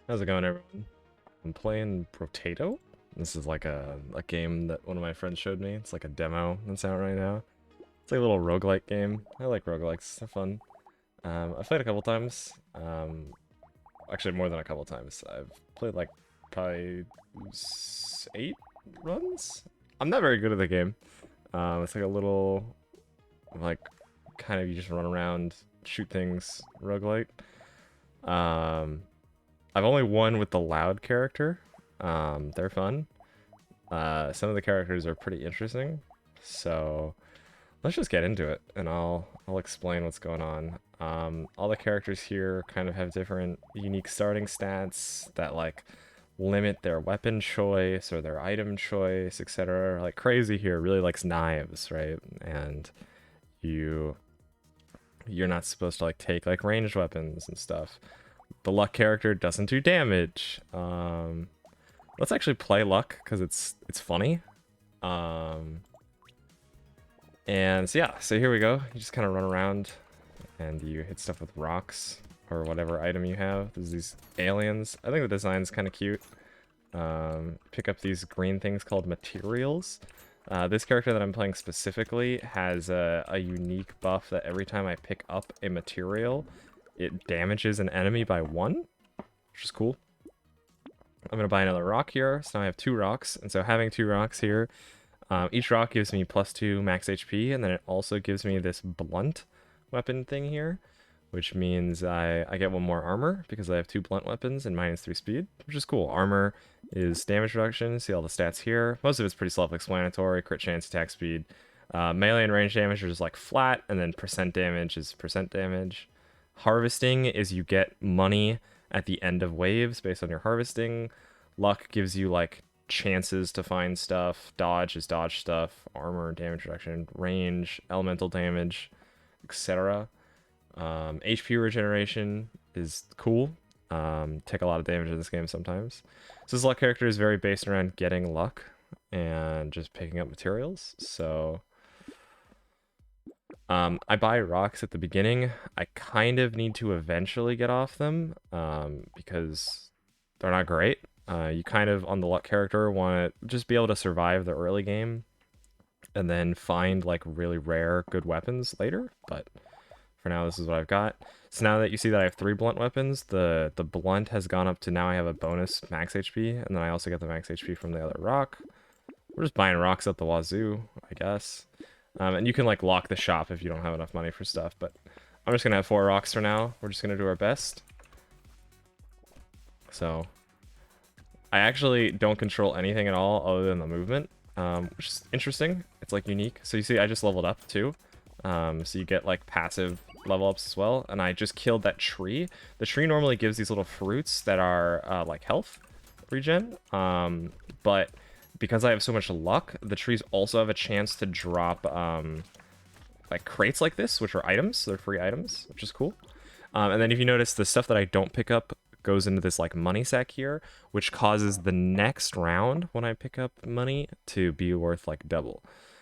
How's it going, everyone? I'm playing Brotato. This is like a game that one of my friends showed me. It's like a demo that's out right now. It's like a little roguelike game. I like roguelikes. They're fun. I've played a couple times. Actually, more than a couple times. I've played like probably 8 runs. I'm not very good at the game. It's like a little, like, kind of you just run around, shoot things roguelike. Um, I've only won with the loud character. They're fun. Some of the characters are pretty interesting. So let's just get into it, and I'll explain what's going on. All the characters here kind of have different unique starting stats that like limit their weapon choice or their item choice, etc. Like Crazy here really likes knives, right? And you you're not supposed to like take like ranged weapons and stuff. The luck character doesn't do damage. Let's actually play luck because it's funny. Um, and so yeah, so here we go. You just kind of run around and you hit stuff with rocks or whatever item you have. There's these aliens. I think the design's kind of cute. Pick up these green things called materials. This character that I'm playing specifically has a unique buff that every time I pick up a material, it damages an enemy by 1, which is cool. I'm going to buy another rock here, so now I have 2 rocks, and so having 2 rocks here, each rock gives me +2 max HP, and then it also gives me this blunt weapon thing here, which means I get 1 more armor, because I have 2 blunt weapons and -3 speed, which is cool. Armor is damage reduction, see all the stats here. Most of it's pretty self-explanatory, crit chance, attack speed. Melee and range damage are just like flat, and then percent damage is percent damage. Harvesting is you get money at the end of waves based on your harvesting. Luck gives you like chances to find stuff. Dodge is dodge stuff. Armor, damage reduction, range, elemental damage, etc. HP regeneration is cool. Take a lot of damage in this game sometimes. So this luck character is very based around getting luck and just picking up materials. So I buy rocks at the beginning. I kind of need to eventually get off them because they're not great. You kind of, on the luck character, want to just be able to survive the early game and then find like really rare good weapons later. But for now, this is what I've got. So now that you see that I have 3 blunt weapons, the blunt has gone up to now I have a bonus max HP, and then I also get the max HP from the other rock. We're just buying rocks at the wazoo, I guess. And you can like lock the shop if you don't have enough money for stuff, but I'm just gonna have 4 rocks for now. We're just gonna do our best. So I actually don't control anything at all other than the movement, which is interesting. It's like unique. So you see I just leveled up too. So you get like passive level ups as well, and I just killed that tree. The tree normally gives these little fruits that are like health regen, but because I have so much luck, the trees also have a chance to drop like crates like this, which are items. They're free items, which is cool. And then if you notice, the stuff that I don't pick up goes into this like money sack here, which causes the next round when I pick up money to be worth like double.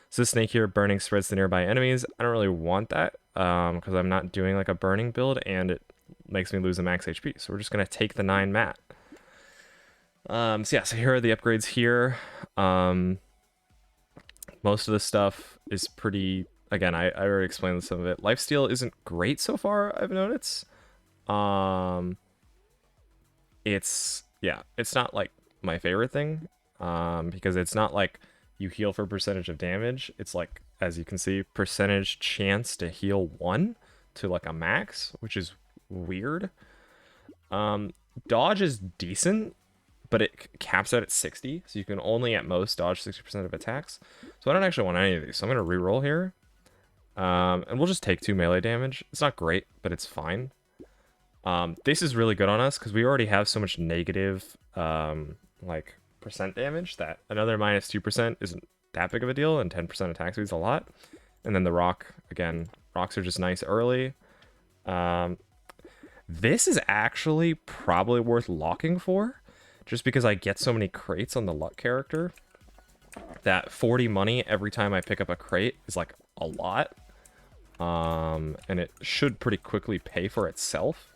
So this snake here, burning spreads to nearby enemies. I don't really want that because I'm not doing like a burning build, and it makes me lose a max HP. So we're just gonna take the 9 mat. So yeah, so here are the upgrades here. Most of the stuff is pretty, again, I already explained some of it. Lifesteal isn't great so far, I've noticed. It's not like my favorite thing, because it's not like you heal for percentage of damage. It's like, as you can see, percentage chance to heal 1 to like a max, which is weird. Dodge is decent, but it caps out at 60, so you can only at most dodge 60% of attacks. So I don't actually want any of these, so I'm going to reroll here. And we'll just take 2 melee damage. It's not great, but it's fine. This is really good on us, because we already have so much negative, like, percent damage that another -2% isn't that big of a deal, and 10% attack speed is a lot. And then the rock, again, rocks are just nice early. This is actually probably worth locking for, just because I get so many crates on the luck character that 40 money every time I pick up a crate is like a lot. And it should pretty quickly pay for itself,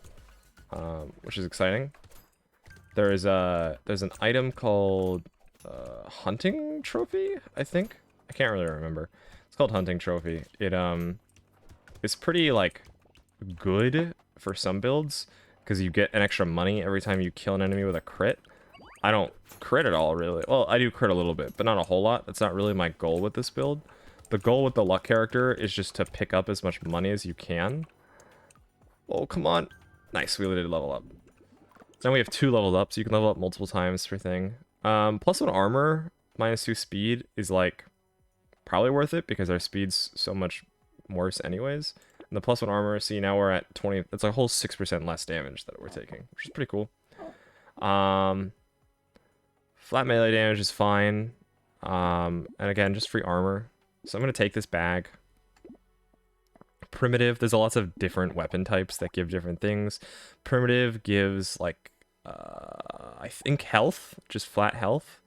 which is exciting. there's an item called hunting trophy, I think. I can't really remember. It's called hunting trophy. It's pretty like good for some builds because you get an extra money every time you kill an enemy with a crit. I don't crit at all, really. Well, I do crit a little bit, but not a whole lot. That's not really my goal with this build. The goal with the luck character is just to pick up as much money as you can. Oh, come on. Nice, we did level up. So now we have 2 leveled up, so you can level up multiple times per thing. +1 armor, -2 speed is like probably worth it because our speed's so much worse anyways. And the +1 armor, see now we're at 20, that's a whole 6% less damage that we're taking, which is pretty cool. Flat melee damage is fine. And again, just free armor. So I'm going to take this bag. Primitive, there's lots of different weapon types that give different things. Primitive gives like, I think health, just flat health.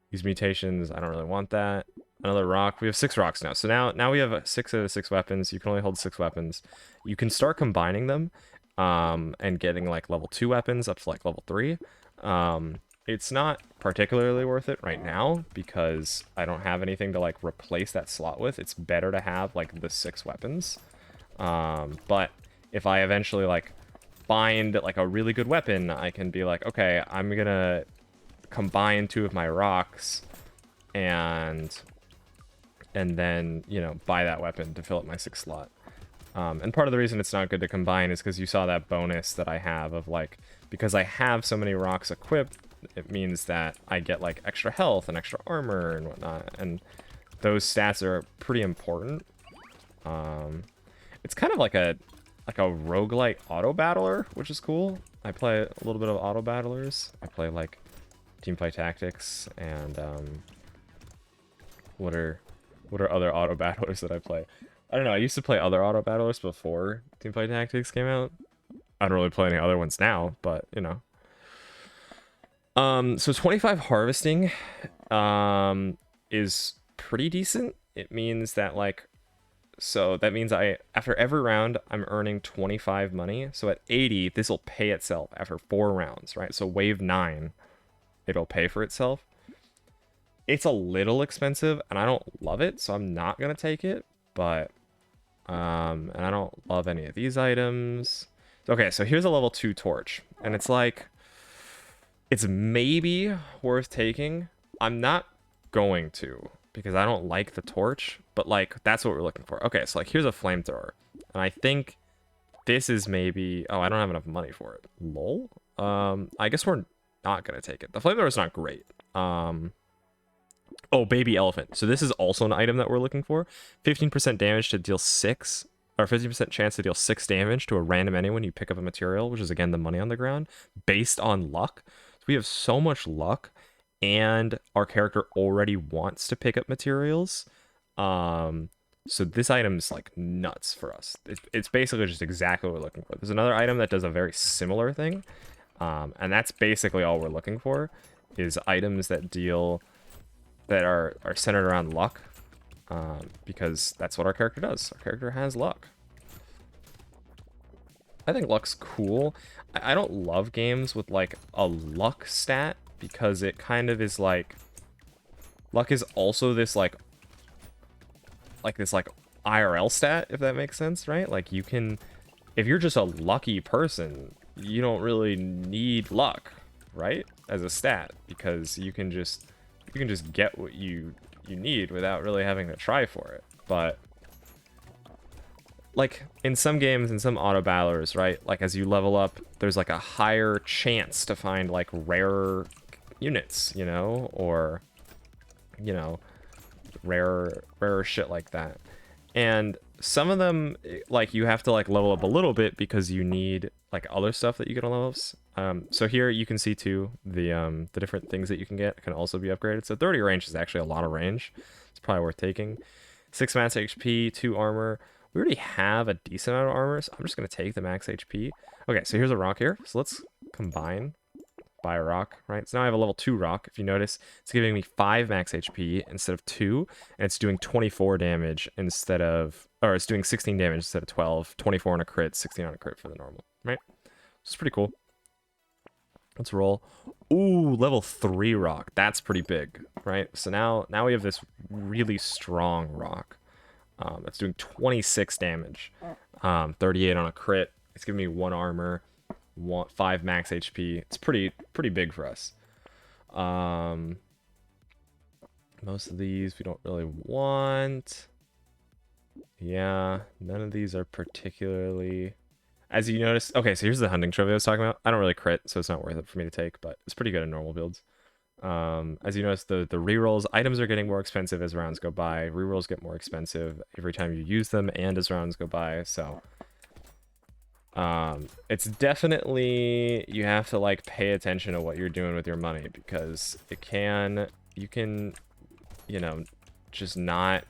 These mutations, I don't really want that. Another rock. We have 6 rocks now. So now we have 6 out of 6 weapons. You can only hold 6 weapons. You can start combining them and getting like level 2 weapons up to like level 3. It's not particularly worth it right now because I don't have anything to like replace that slot with. It's better to have like the 6 weapons. But if I eventually like find like a really good weapon, I can be like, okay, I'm gonna combine 2 of my rocks and then, you know, buy that weapon to fill up my 6th slot. And part of the reason it's not good to combine is because you saw that bonus that I have of like, because I have so many rocks equipped, it means that I get like extra health and extra armor and whatnot, and those stats are pretty important. It's kind of like a roguelike auto battler, which is cool. I play a little bit of auto battlers. I play like Teamfight Tactics and what are other auto battlers that I play? I don't know. I used to play other auto battlers before Teamfight Tactics came out. I don't really play any other ones now, but you know. So 25 harvesting is pretty decent. It means that like, so that means after every round I'm earning 25 money. So at 80, this will pay itself after 4 rounds, right? So wave 9, it'll pay for itself. It's a little expensive and I don't love it, so I'm not gonna take it. But and I don't love any of these items. Okay, so here's a level 2 torch, and it's like, it's maybe worth taking. I'm not going to because I don't like the torch, but like that's what we're looking for. Okay, so like here's a flamethrower, and I think this is maybe, oh, I don't have enough money for it. Lol. I guess we're not gonna take it. The flamethrower is not great. Oh, baby elephant. So this is also an item that we're looking for. 15% damage to deal 6, or 50% chance to deal 6 damage to a random enemy when you pick up a material, which is again the money on the ground, based on luck. So we have so much luck, and our character already wants to pick up materials. So this item is like nuts for us. It's basically just exactly what we're looking for. There's another item that does a very similar thing, and that's basically all we're looking for, is items that deal, that are centered around luck, because that's what our character does. Our character has luck. I think luck's cool. I don't love games with like a luck stat because it kind of is like, luck is also this like IRL stat, if that makes sense, right? Like you can, if you're just a lucky person, you don't really need luck, right? As a stat, because you can just get what you need without really having to try for it. But like in some games, in some auto battlers, right, like as you level up, there's like a higher chance to find like rarer units, you know, or you know, rarer shit like that. And some of them, like you have to like level up a little bit because you need like other stuff that you get on levels. So here you can see too the different things that you can get can also be upgraded. So 30 range is actually a lot of range. It's probably worth taking. 6 max HP, 2 armor. We already have a decent amount of armor, so I'm just gonna take the max HP. Okay, so here's a rock here. So let's combine, buy a rock, right? So now I have a level 2 rock. If you notice, it's giving me 5 max HP instead of 2, and it's doing 24 damage instead of, or it's doing 16 damage instead of 12, 24 on a crit, 16 on a crit for the normal, right? It's pretty cool. Let's roll. Ooh, level 3 rock. That's pretty big, right? So now we have this really strong rock. That's doing 26 damage. 38 on a crit. It's giving me 1 armor, 5 max HP. It's pretty big for us. Most of these we don't really want. Yeah, none of these are particularly... As you notice... Okay, so here's the hunting trophy I was talking about. I don't really crit, so it's not worth it for me to take, but it's pretty good in normal builds. As you notice, the rerolls, items are getting more expensive as rounds go by. Rerolls get more expensive every time you use them and as rounds go by, so... it's definitely... You have to, like, pay attention to what you're doing with your money, because it can... You can, you know, just not...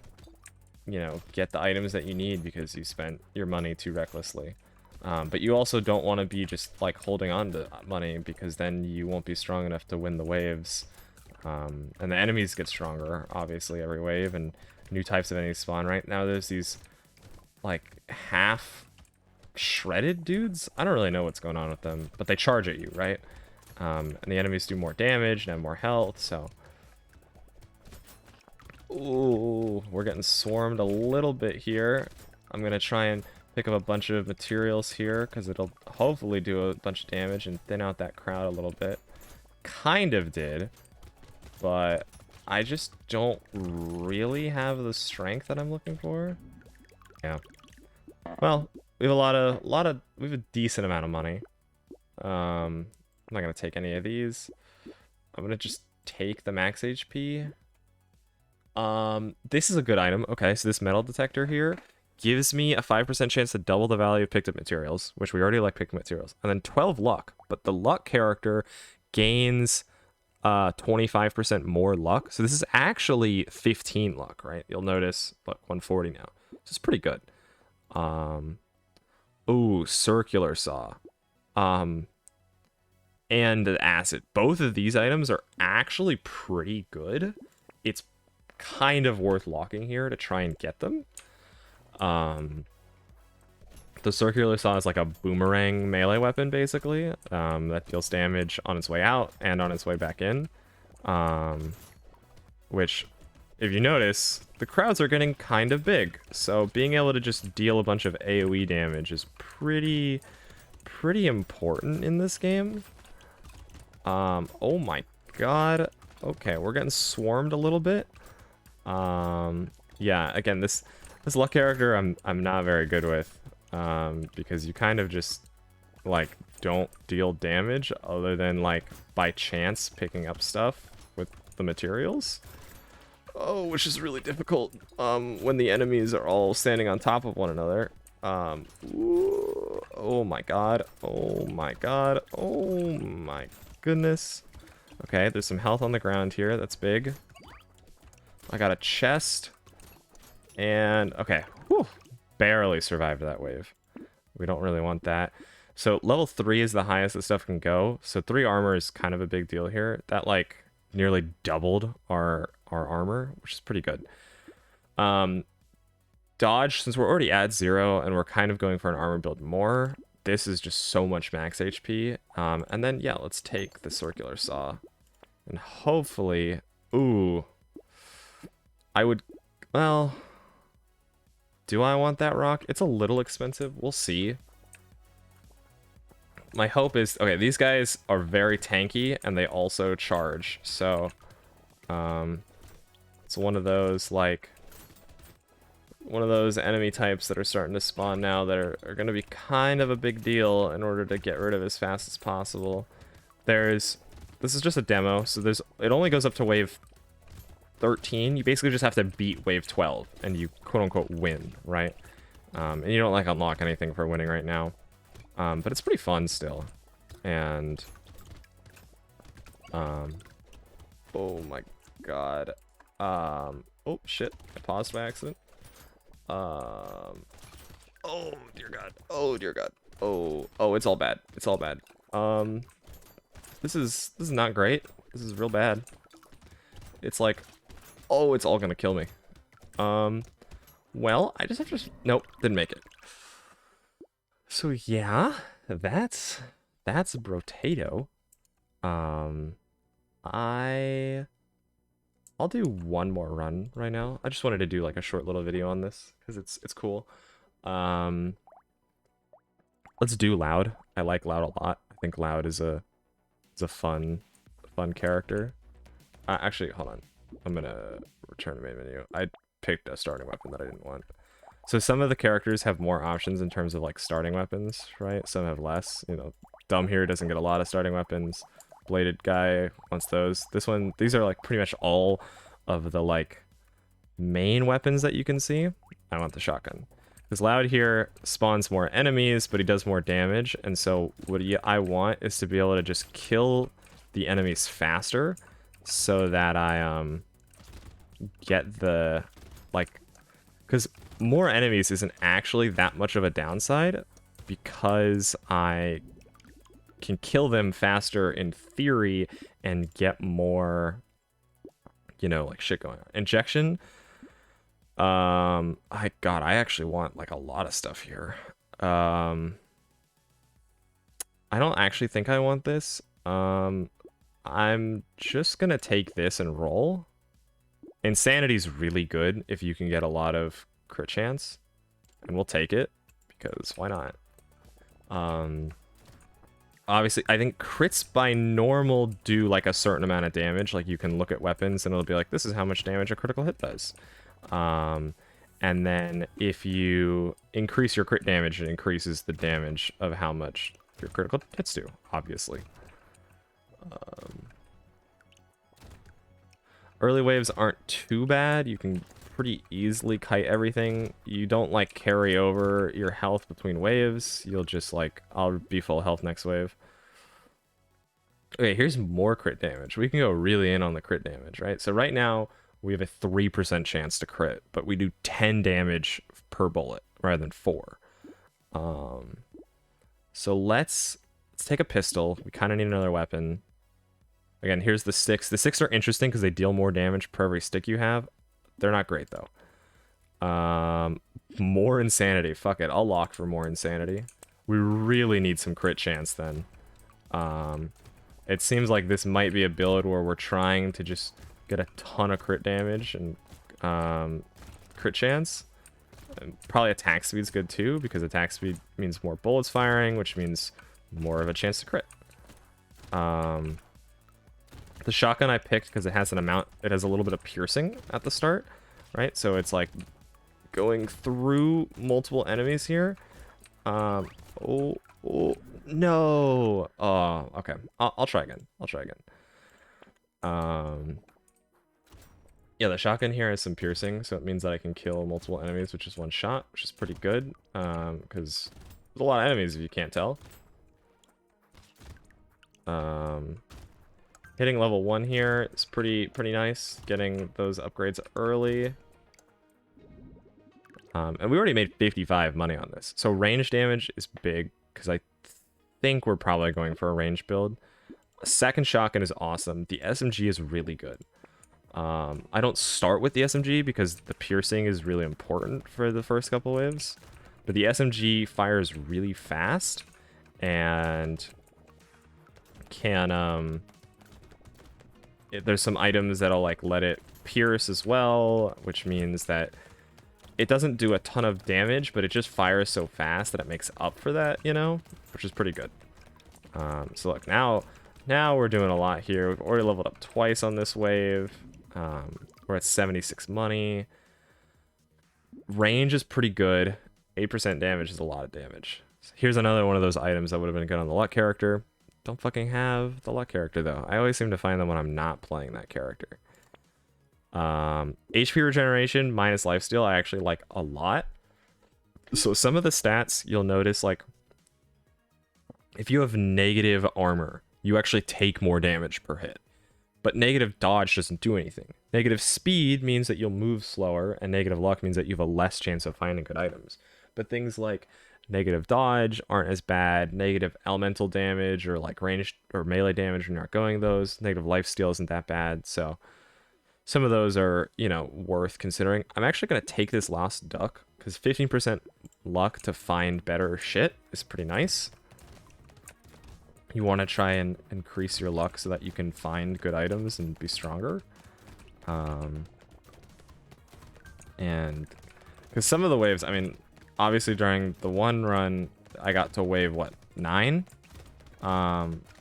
You know, get the items that you need because you spent your money too recklessly. But you also don't want to be just like holding on to money because then you won't be strong enough to win the waves. And the enemies get stronger, obviously, every wave, and new types of enemies spawn. Right now there's these like half shredded dudes. I don't really know what's going on with them, but they charge at you, right? And the enemies do more damage and have more health, so... Ooh, we're getting swarmed a little bit here. I'm gonna try and pick up a bunch of materials here because it'll hopefully do a bunch of damage and thin out that crowd a little bit. Kind of did, but I just don't really have the strength that I'm looking for. Yeah. Well, we have we have a decent amount of money. I'm not gonna take any of these. I'm gonna just take the max HP. This is a good item. Okay, so this metal detector here gives me a 5% chance to double the value of picked up materials, which we already like picked materials, and then 12 luck. But the luck character gains 25% more luck. So this is actually 15 luck, right? You'll notice, look, 140 now. So it's pretty good. Ooh, circular saw. And the acid. Both of these items are actually pretty good. It's kind of worth locking here to try and get them. The circular saw is like a boomerang melee weapon, basically, that deals damage on its way out and on its way back in. Which, if you notice, the crowds are getting kind of big, so being able to just deal a bunch of AoE damage is pretty important in this game. Oh my god. Okay, we're getting swarmed a little bit. Yeah, again, this luck character I'm not very good with, because you kind of just like don't deal damage other than like by chance picking up stuff with the materials. Oh, which is really difficult when the enemies are all standing on top of one another. Ooh, oh my god. Oh my god. Oh my goodness. Okay, there's some health on the ground here. That's big. I got a chest. And, okay. Whew, barely survived that wave. We don't really want that. So, level 3 is the highest that stuff can go. So, 3 armor is kind of a big deal here. That, like, nearly doubled our armor, which is pretty good. Dodge, since we're already at 0 and we're kind of going for an armor build more, this is just so much max HP. And then, yeah, let's take the circular saw. And hopefully... Ooh. I would... Well... Do I want that rock? It's a little expensive. We'll see. My hope is... Okay, these guys are very tanky, and they also charge. So, it's one of those, like... One of those enemy types that are starting to spawn now that are going to be kind of a big deal in order to get rid of as fast as possible. This is just a demo, so it only goes up to wave 13. You basically just have to beat wave 12, and you quote-unquote win, right? And you don't, like, unlock anything for winning right now. But it's pretty fun still. And... oh my god. Oh, shit. I paused by accident. Oh dear god. Oh dear god. Oh, it's all bad. It's all bad. This is not great. This is real bad. It's like, oh, it's all gonna kill me. Well, I just have to... Nope, didn't make it. So yeah, that's Brotato. I'll do one more run right now. I just wanted to do like a short little video on this because it's cool. Let's do Loud. I like Loud a lot. I think Loud is a fun character. Actually, hold on. I'm gonna return to main menu. I picked a starting weapon that I didn't want. So some of the characters have more options in terms of like starting weapons, right? Some have less. You know, Dumb here doesn't get a lot of starting weapons. Bladed guy wants those. These are like pretty much all of the like main weapons that you can see. I want the shotgun. Because Loud here spawns more enemies, but he does more damage. And so what I want is to be able to just kill the enemies faster so that I get the like, because more enemies isn't actually that much of a downside because I can kill them faster in theory and get more, you know, like shit going on. Injection. I actually want like a lot of stuff here. I don't actually think I want this. I'm just gonna take this and roll. Insanity's really good if you can get a lot of crit chance, and we'll take it because why not? Obviously, I think crits by normal do like a certain amount of damage. Like you can look at weapons and it'll be like, this is how much damage a critical hit does. And then if you increase your crit damage, it increases the damage of how much your critical hits do, obviously. Early waves aren't too bad. You can pretty easily kite everything. You don't like carry over your health between waves. You'll just like, I'll be full health next wave. Okay, here's more crit damage. We can go really in on the crit damage, right? So right now we have a 3% chance to crit, but we do 10 damage per bullet rather than 4. So let's take a pistol. We kind of need another weapon. Again, here's the sticks. The sticks are interesting because they deal more damage per every stick you have. They're not great, though. More insanity. Fuck it. I'll lock for more insanity. We really need some crit chance, then. It seems like this might be a build where we're trying to just get a ton of crit damage and crit chance. And probably attack speed's good, too, because attack speed means more bullets firing, which means more of a chance to crit. The shotgun I picked because it has a little bit of piercing at the start, right? So it's like going through multiple enemies here. Oh, no. Oh, okay. I'll try again. Yeah, the shotgun here has some piercing, so it means that I can kill multiple enemies, which is one shot, which is pretty good, because there's a lot of enemies if you can't tell. Hitting level 1 here is pretty nice. Getting those upgrades early. And we already made 55 money on this. So range damage is big, because I think we're probably going for a range build. A second shotgun is awesome. The SMG is really good. I don't start with the SMG because the piercing is really important for the first couple waves. But the SMG fires really fast and can... there's some items that'll like let it pierce as well, which means that it doesn't do a ton of damage, but it just fires so fast that it makes up for that, you know, which is pretty good. So look, now we're doing a lot here. We've already leveled up twice on this wave. We're at 76 money. Range is pretty good. 8% damage is a lot of damage. So here's another one of those items that would have been good on the luck character. Don't fucking have the luck character, though. I always seem to find them when I'm not playing that character. HP regeneration minus lifesteal I actually like a lot. So some of the stats you'll notice, like, if you have negative armor, you actually take more damage per hit. But negative dodge doesn't do anything. Negative speed means that you'll move slower, and negative luck means that you have a less chance of finding good items. But things like negative dodge aren't as bad. Negative elemental damage or like ranged or melee damage when you're not going those. Negative lifesteal isn't that bad. So some of those are, you know, worth considering. I'm actually going to take this Lost Duck because 15% luck to find better shit is pretty nice. You want to try and increase your luck so that you can find good items and be stronger. And because some of the waves, I mean, obviously during the one run, I got to wave, what, 9?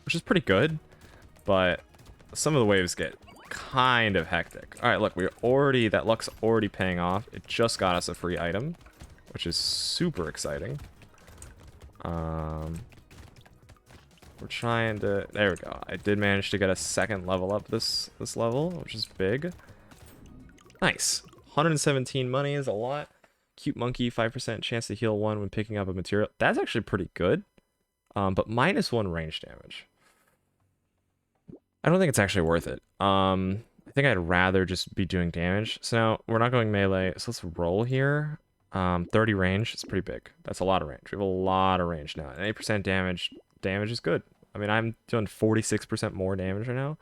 Which is pretty good, but some of the waves get kind of hectic. All right, look, that luck's already paying off. It just got us a free item, which is super exciting. We're trying to, there we go. I did manage to get a second level up this level, which is big. Nice. 117 money is a lot. Cute monkey, 5% chance to heal 1 when picking up a material. That's actually pretty good. But -1 range damage. I don't think it's actually worth it. I think I'd rather just be doing damage. So now we're not going melee, so let's roll here. 30 range is pretty big. That's a lot of range. We have a lot of range now. And 8% damage is good. I mean, I'm doing 46% more damage right now.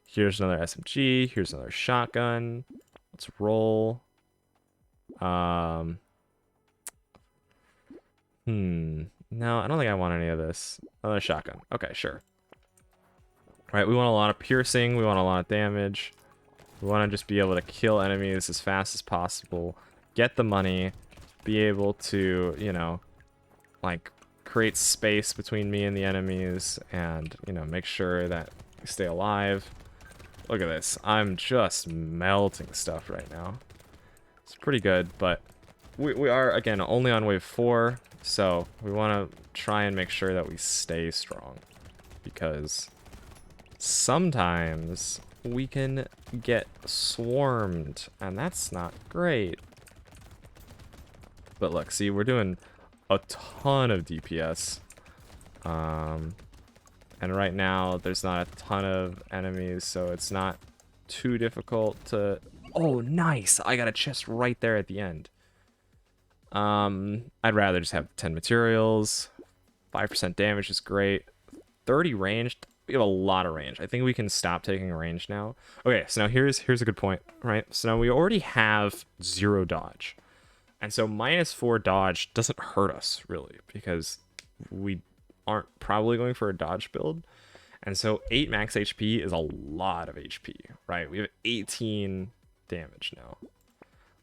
Here's another SMG. Here's another shotgun. Let's roll. No, I don't think I want any of this. Another shotgun. Okay, sure. All right, we want a lot of piercing. We want a lot of damage. We want to just be able to kill enemies as fast as possible. Get the money. Be able to, you know, like, create space between me and the enemies. And, you know, make sure that we stay alive. Look at this. I'm just melting stuff right now. It's pretty good, but we are, again, only on wave 4. So we want to try and make sure that we stay strong. Because sometimes we can get swarmed, and that's not great. But look, see, we're doing a ton of DPS. And right now, there's not a ton of enemies, so it's not too difficult to... Oh, nice! I got a chest right there at the end. I'd rather just have 10 materials. 5% damage is great. 30 range. We have a lot of range. I think we can stop taking range now. Okay, so now here's a good point, right? So now we already have 0 dodge. And so -4 dodge doesn't hurt us, really, because we aren't probably going for a dodge build. And so 8 max HP is a lot of HP, right? We have 18 damage now.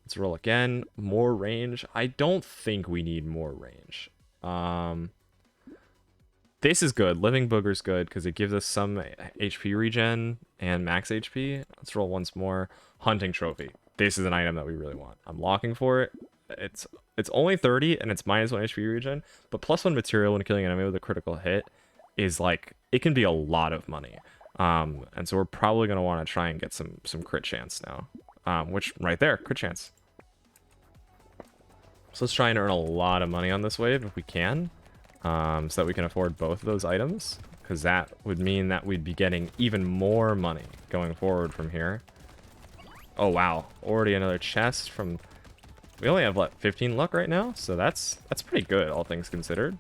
Let's roll again. More range. I don't think we need more range. This is good. Living Booger's good because it gives us some HP regen and max HP. Let's roll once more. Hunting Trophy. This is an item that we really want. I'm locking for it. It's only 30 and it's -1 HP regen, but +1 material when killing an enemy with a critical hit is like, it can be a lot of money. And so we're probably going to want to try and get some crit chance now. Which, right there, crit chance. So let's try and earn a lot of money on this wave if we can. So that we can afford both of those items. Because that would mean that we'd be getting even more money going forward from here. Oh, wow. Already another chest from... We only have, what, 15 luck right now? So that's pretty good, all things considered.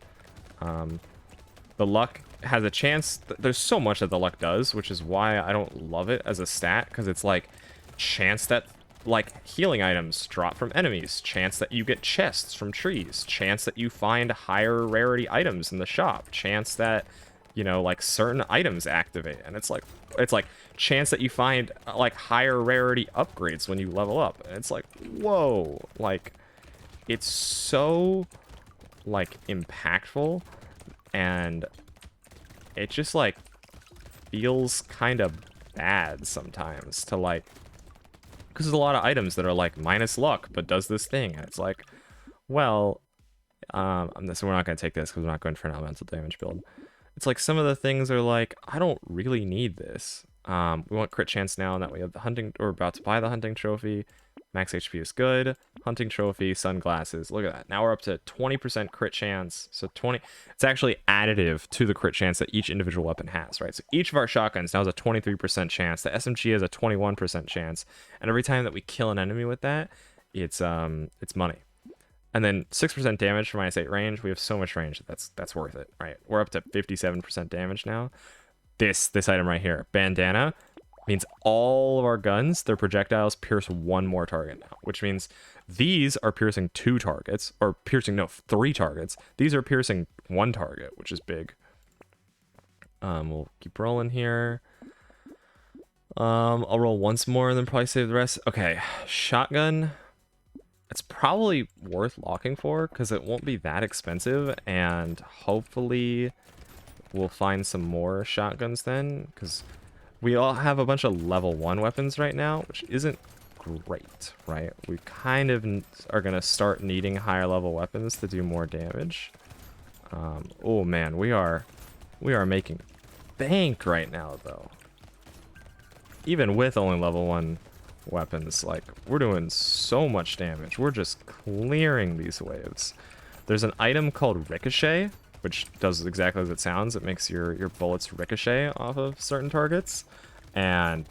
The luck has a chance... There's so much that the luck does, which is why I don't love it as a stat. Because it's like, chance that... like healing items drop from enemies, chance that you get chests from trees, chance that you find higher rarity items in the shop, chance that, you know, like certain items activate, and it's like chance that you find like higher rarity upgrades when you level up, and it's like, whoa, like it's so like impactful, and it just like feels kind of bad sometimes to like, because there's a lot of items that are like minus luck, but does this thing. And it's like, well, so we're not going to take this because we're not going for an elemental damage build. It's like some of the things are like, I don't really need this. We want crit chance now that we have the hunting, or about to buy the hunting trophy. Max HP is good. Hunting trophy, sunglasses. Look at that. Now we're up to 20% crit chance. So 20, it's actually additive to the crit chance that each individual weapon has, right? So each of our shotguns now has a 23% chance. The SMG has a 21% chance. And every time that we kill an enemy with that, it's money. And then 6% damage for -8 range. We have so much range that's worth it, right? We're up to 57% damage now. This item right here, bandana, means all of our guns, their projectiles pierce 1 more target now, which means these are piercing 2 targets, or piercing, no, 3 targets. These are piercing 1 target, which is big. We'll keep rolling here. I'll roll once more and then probably save the rest. Okay, shotgun. It's probably worth locking for because it won't be that expensive, and hopefully we'll find some more shotguns then, because we all have a bunch of level 1 weapons right now, which isn't great, right? We kind of are going to start needing higher level weapons to do more damage. Oh man, we are making bank right now, though. Even with only level 1 weapons, like, we're doing so much damage. We're just clearing these waves. There's an item called Ricochet, which does exactly as it sounds. It makes your bullets ricochet off of certain targets, and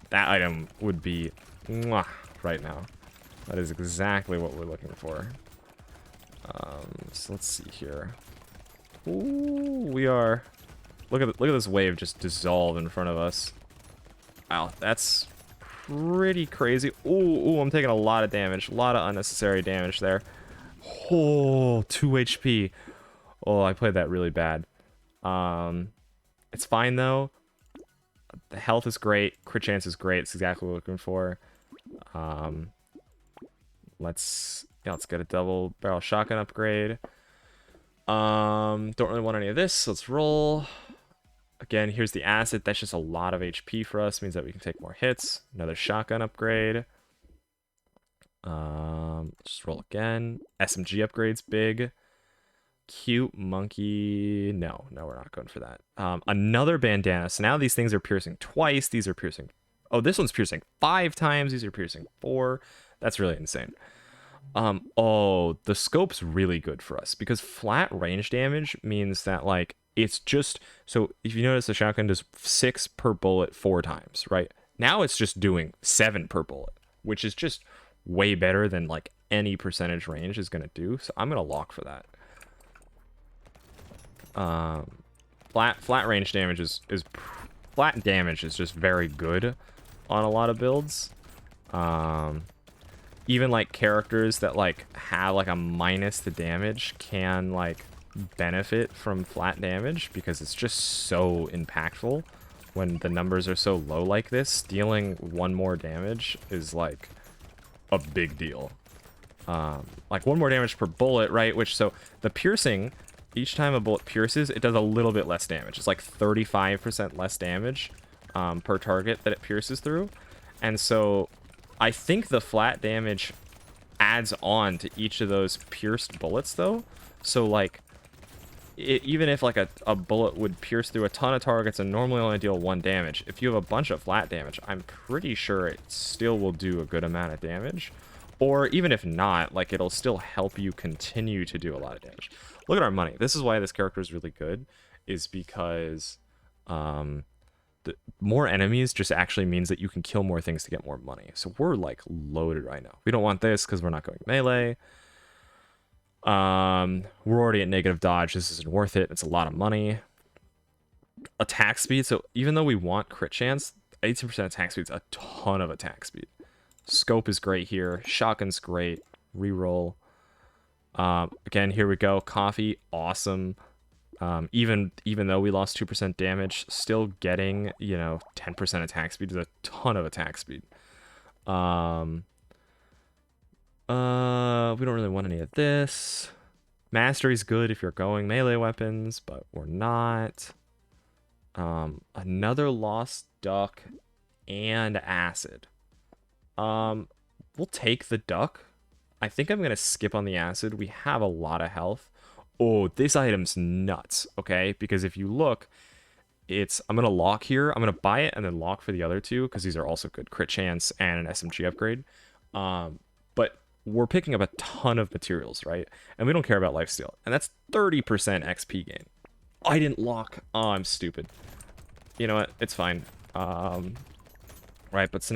that item would be mwah, right now. That is exactly what we're looking for. So let's see here. Ooh, we are... Look at this wave just dissolve in front of us. Wow, that's pretty crazy. Ooh, I'm taking a lot of damage. A lot of unnecessary damage there. Oh, 2 HP. Oh, I played that really bad. It's fine, though. The health is great. Crit chance is great. It's exactly what we're looking for. Let's get a double barrel shotgun upgrade. Don't really want any of this, so let's roll. Again, here's the acid. That's just a lot of HP for us. Means that we can take more hits. Another shotgun upgrade. Just roll again. SMG upgrades, big. Cute monkey. No, we're not going for that. Another bandana. So now these things are piercing twice. These are piercing. Oh, this one's piercing 5 times. These are piercing 4. That's really insane. Oh, the scope's really good for us because flat range damage means that, like, it's just, so if you notice the shotgun does 6 per bullet 4 times, right? Now it's just doing 7 per bullet, which is just way better than like any percentage range is going to do. So I'm going to lock for that. Flat range damage is flat damage is just very good on a lot of builds. Even like characters that like have like a minus the damage can like benefit from flat damage because it's just so impactful when the numbers are so low like this. Dealing 1 more damage is like a big deal. Like 1 more damage per bullet, right? Which, so the piercing, each time a bullet pierces, it does a little bit less damage. It's like 35% less damage per target that it pierces through. And so I think the flat damage adds on to each of those pierced bullets, though. So, like, even if, like, a bullet would pierce through a ton of targets and normally only deal 1 damage, if you have a bunch of flat damage, I'm pretty sure it still will do a good amount of damage. Or even if not, like, it'll still help you continue to do a lot of damage. Look at our money. This is why this character is really good, is because the more enemies just actually means that you can kill more things to get more money. So we're like loaded right now. We don't want this because we're not going melee. We're already at negative dodge. This isn't worth it. It's a lot of money. Attack speed. So even though we want crit chance, 18% attack speed is a ton of attack speed. Scope is great here. Shotgun's great. Reroll. Again, here we go. Coffee, awesome. Even though we lost 2% damage, still getting, 10% attack speed is a ton of attack speed. We don't really want any of this. Mastery's good if you're going melee weapons, but we're not. Another lost duck and acid. We'll take the duck. I think I'm gonna skip on the acid. We have a lot of health. Oh, this item's nuts, okay? Because if you look, I'm going to lock here. I'm going to buy it and then lock for the other 2, because these are also good. Crit chance and an SMG upgrade. But we're picking up a ton of materials, right? And we don't care about lifesteal. And that's 30% XP gain. I didn't lock. Oh, I'm stupid. You know what? It's fine. Right, but so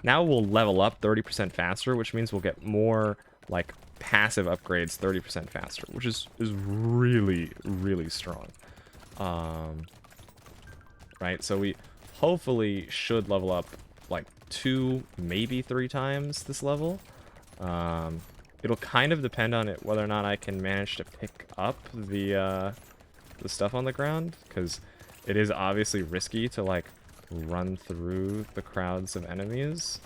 now we'll level up 30% faster, which means we'll get more, like, passive upgrades 30% faster, which is really, really strong. Right, so we hopefully should level up like 2, maybe 3 times this level. It'll kind of depend on it whether or not I can manage to pick up the stuff on the ground, because It is obviously risky to like run through the crowds of enemies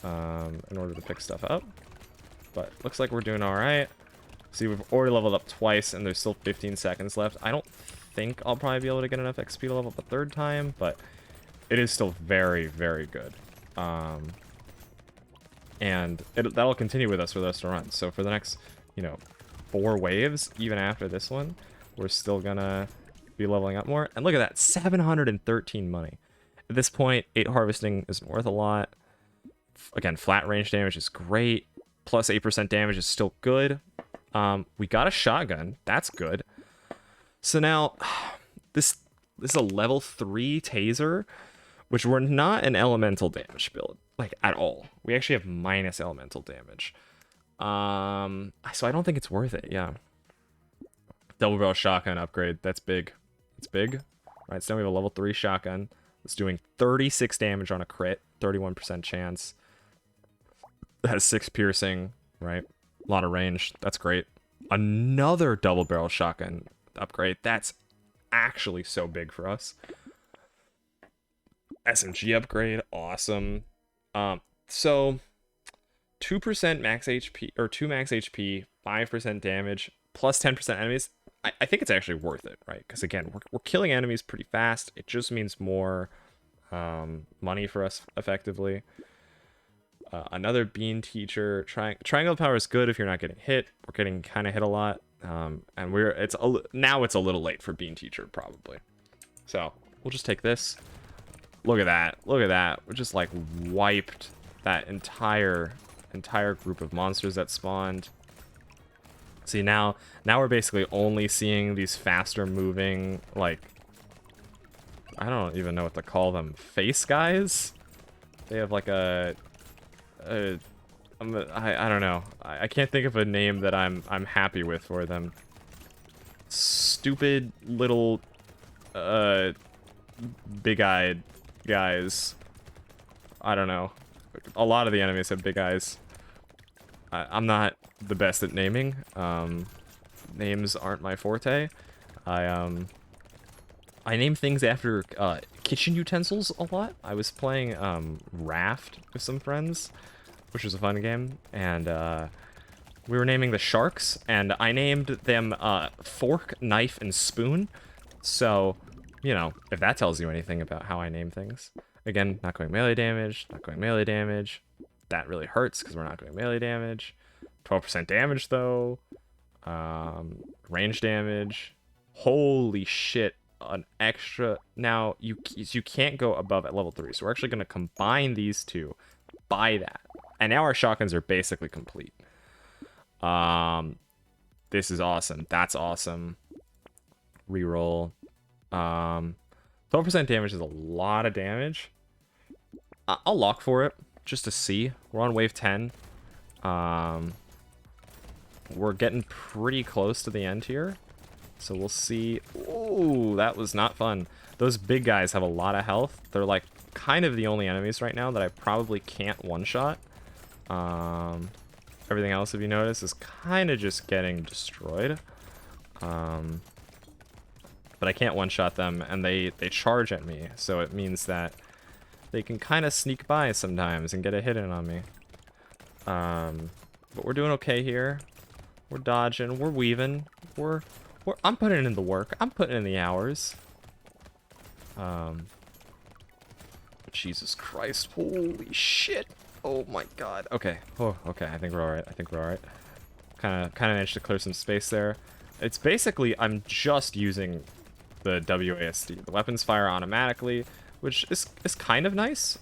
in order to pick stuff up. But looks like we're doing all right. See, we've already leveled up twice, and there's still 15 seconds left. I don't think I'll probably be able to get enough XP to level up a third time, but it is still very, very good. And that'll continue with us for the rest of the run. So for the next, you know, 4 waves, even after this one, we're still gonna be leveling up more. And look at that, 713 money. At this point, 8 harvesting isn't worth a lot. Again, flat range damage is great. Plus 8% damage is still good. We got a shotgun. That's good. So now, this is a level 3 taser, which we're not an elemental damage build, like, at all. We actually have minus elemental damage. So I don't think it's worth it, yeah. Double barrel shotgun upgrade. That's big. It's big. All right, so now we have a level 3 shotgun. It's doing 36 damage on a crit, 31% chance. It has 6 piercing, right? A lot of range. That's great. Another double barrel shotgun upgrade. That's actually so big for us. SMG upgrade. Awesome. So 2% max HP, or 2 max HP, 5% damage, plus 10% enemies. I think it's actually worth it, right? Because again, we're killing enemies pretty fast. It just means more money for us, effectively. Another bean teacher. Triangle power is good if you're not getting hit. We're getting kind of hit a lot, and now it's a little late for bean teacher probably. So we'll just take this. Look at that! Look at that! We just like wiped that entire group of monsters that spawned. See, now we're basically only seeing these faster moving, like, I don't even know what to call them, face guys. They have like I don't know. I can't think of a name that I'm happy with for them. Stupid little big-eyed guys. I don't know. A lot of the enemies have big eyes. I'm not the best at naming. Names aren't my forte. I name things after kitchen utensils a lot. I was playing Raft with some friends, which was a fun game, and we were naming the sharks, and I named them Fork, Knife, and Spoon. So, you know, if that tells you anything about how I name things. Again, not going melee damage, not going melee damage. That really hurts because we're not going melee damage. 12% damage, though. Range damage. Holy shit. An extra. Now, you can't go above at level 3, so we're actually going to combine these two by that. And now our shotguns are basically complete. This is awesome. That's awesome. Reroll. 12% damage is a lot of damage. I'll lock for it just to see. We're on wave 10. We're getting pretty close to the end here. So we'll see. Ooh, that was not fun. Those big guys have a lot of health. They're like kind of the only enemies right now that I probably can't one-shot. Everything else, if you notice, is kind of just getting destroyed. But I can't one-shot them, and they charge at me, so it means that they can kind of sneak by sometimes and get a hit in on me. But we're doing okay here. We're dodging, we're weaving, I'm putting in the work. I'm putting in the hours. Jesus Christ, holy shit. Oh my god. Okay. Oh, okay. I think we're alright. I think we're alright. Kind of managed to clear some space there. It's basically, I'm just using the WASD. The weapons fire automatically, which is kind of nice.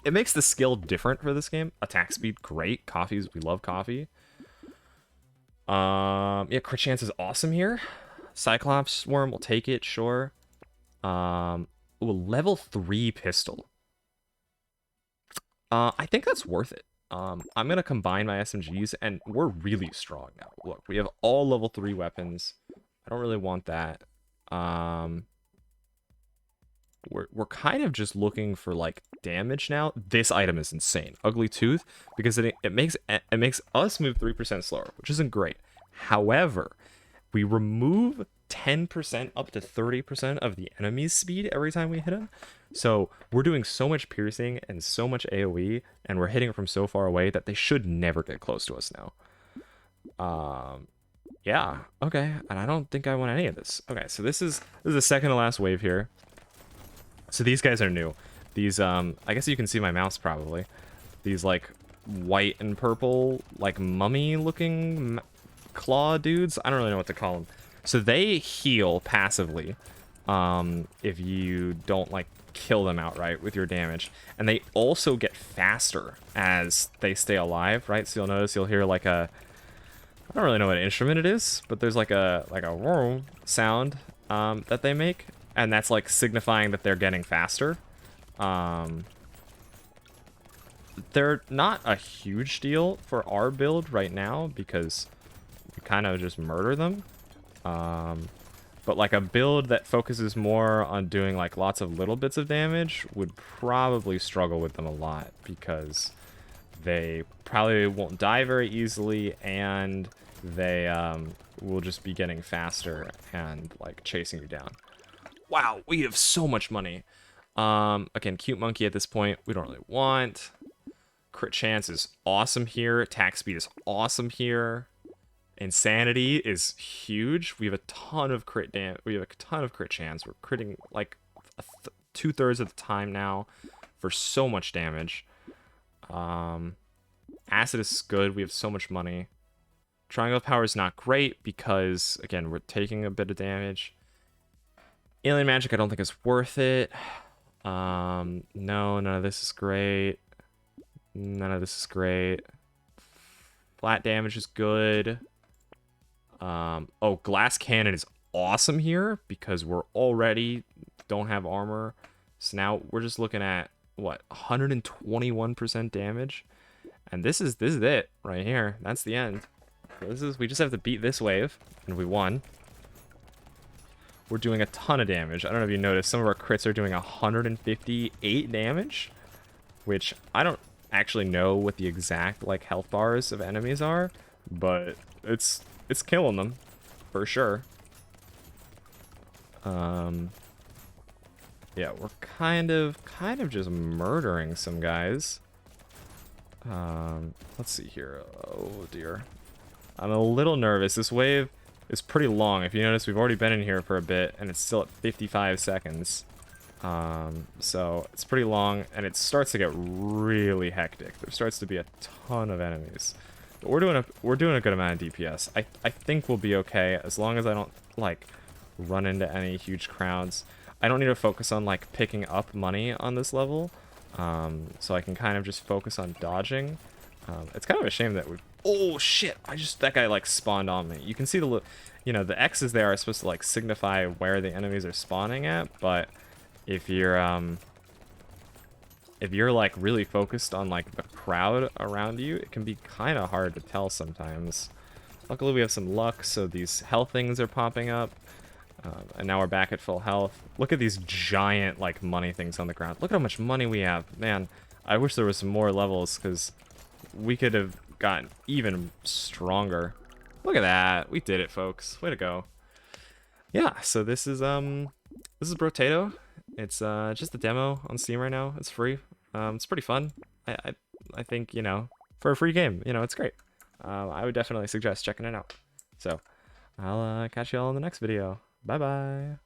It makes the skill different for this game. Attack speed, great. Coffees, we love coffee. Yeah, crit chance is awesome here. Cyclops Swarm, we'll take it, sure. Ooh, level 3 pistol. I think that's worth it. I'm gonna combine my SMGs, and we're really strong now. Look, we have all level 3 weapons. I don't really want that. We're kind of just looking for like damage now. This item is insane. Ugly Tooth, because it makes us move 3% slower, which isn't great. However, we remove 10% up to 30% of the enemy's speed every time we hit him. So we're doing so much piercing and so much AoE, and we're hitting it from so far away that they should never get close to us now. Yeah, okay, and I don't think I want any of this. Okay, so this is the second to last wave here. So these guys are new. These, I guess you can see my mouse probably. These, like, white and purple, like, mummy-looking claw dudes. I don't really know what to call them. So they heal passively if you don't, like, kill them outright with your damage. And they also get faster as they stay alive, right? So you'll notice you'll hear, like, a... I don't really know what instrument it is, but there's, like a whoa sound that they make. And that's, like, signifying that they're getting faster. They're not a huge deal for our build right now because we kind of just murder them. But like a build that focuses more on doing like lots of little bits of damage would probably struggle with them a lot because they probably won't die very easily and they will just be getting faster and like chasing you down. Wow, we have so much money. Again, cute monkey at this point we don't really want. Crit chance is awesome here. Attack speed is awesome here. Insanity is huge. We have a ton of crit we have a ton of crit chance. We're critting like 2/3 of the time now for so much damage. Acid is good. We have so much money. Triangle of Power is not great because again we're taking a bit of damage. Alien magic I don't think is worth it. No, none of this is great. None of this is great. Flat damage is good. Oh, glass cannon is awesome here because we're already don't have armor. So now we're just looking at what 121% damage, and this is it right here. That's the end. So we just have to beat this wave, and we won. We're doing a ton of damage. I don't know if you noticed, some of our crits are doing 158 damage, which I don't actually know what the exact like health bars of enemies are, but it's killing them for sure. Yeah, we're kind of just murdering some guys. Let's see here. Oh dear, I'm a little nervous. This wave is pretty long. If you notice, we've already been in here for a bit and it's still at 55 seconds. So it's pretty long, and it starts to get really hectic. There starts to be a ton of enemies. But we're doing a good amount of DPS. I think we'll be okay as long as I don't like run into any huge crowds. I don't need to focus on like picking up money on this level, so I can kind of just focus on dodging. It's kind of a shame that we. Oh shit! That guy like spawned on me. You can see the X's there are supposed to like signify where the enemies are spawning at, but if you're like really focused on like the crowd around you, it can be kind of hard to tell sometimes. Luckily we have some luck, so these health things are popping up, and now we're back at full health. Look at these giant like money things on the ground. Look at how much money we have. Man, I wish there was some more levels because we could have gotten even stronger. Look at that, we did it, folks. Way to go. Yeah, so this is Brotato. It's just a demo on Steam right now. It's free. It's pretty fun. I think, for a free game, it's great. I would definitely suggest checking it out. So, I'll catch you all in the next video. Bye-bye.